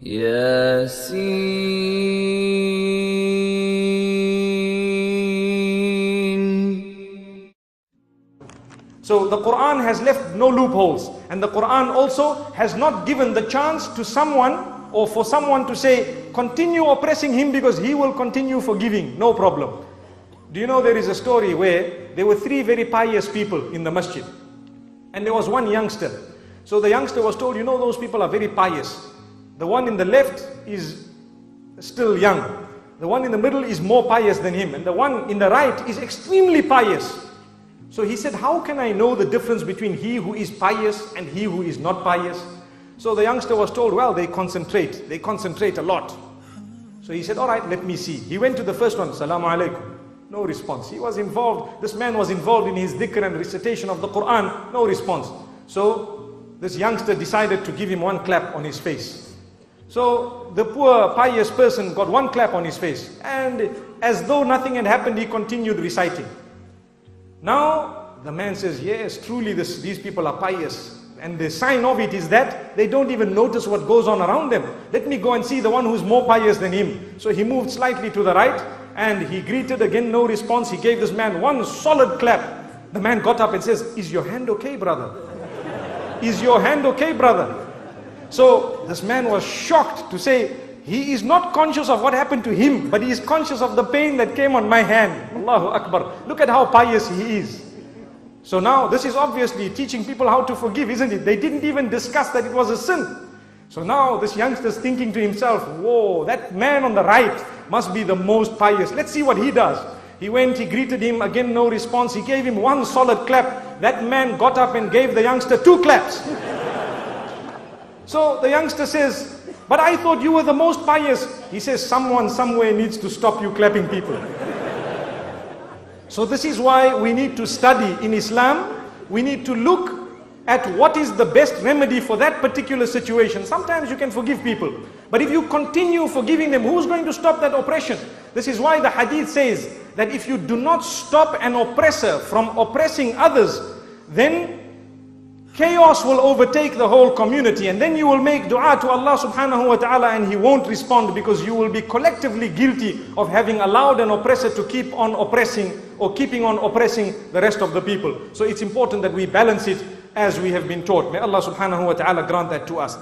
Yasin. So the Quran has left no loopholes, and the Quran also has not given the chance to someone or for someone to say, continue oppressing him because he will continue forgiving, no problem. Do you know there is a story where there were three very pious people in the masjid, and there was one youngster. So the youngster was told, you know, those people are very pious. The one in the left is still young. The one in the middle is more pious than him, and the one in the right is extremely pious. So he said, how can I know the difference between he who is pious and he who is not pious? So the youngster was told, well, they concentrate a lot. So he said, all right, let me see. He went to the first one, Salamu alaikum. No response. He was involved, this man was involved in his dhikr and recitation of the Quran, no response. So this youngster decided to give him one clap on his face. So the poor pious person got one clap on his face, and as though nothing had happened, he continued reciting. Now the man says, yes, truly these people are pious, and the sign of it is that they don't even notice what goes on around them. Let me go and see the one who's more pious than him. So he moved slightly to the right, and he greeted again, no response. He gave this man one solid clap. The man got up and says, is your hand okay, brother? Is your hand okay, brother? So this man was shocked to say, he is not conscious of what happened to him, but he is conscious of the pain that came on my hand. Allahu Akbar. Look at how pious he is. So now this is obviously teaching people how to forgive, isn't it? They didn't even discuss that it was a sin. So now this youngster is thinking to himself, whoa, that man on the right must be the most pious. Let's see what he does. He went, he greeted him, again no response. He gave him one solid clap. That man got up and gave the youngster two claps. So the youngster says, but I thought you were the most pious. He says, someone somewhere needs to stop you clapping people. So this is why we need to study in Islam. We need to look at what is the best remedy for that particular situation. Sometimes you can forgive people, but if you continue forgiving them, who's going to stop that oppression? This is why the hadith says that if you do not stop an oppressor from oppressing others, then chaos will overtake the whole community, and then you will make dua to Allah subhanahu wa ta'ala and He won't respond, because you will be collectively guilty of having allowed an oppressor to keep on oppressing or keeping on oppressing the rest of the people. So it's important that we balance it as we have been taught. May Allah subhanahu wa ta'ala grant that to us.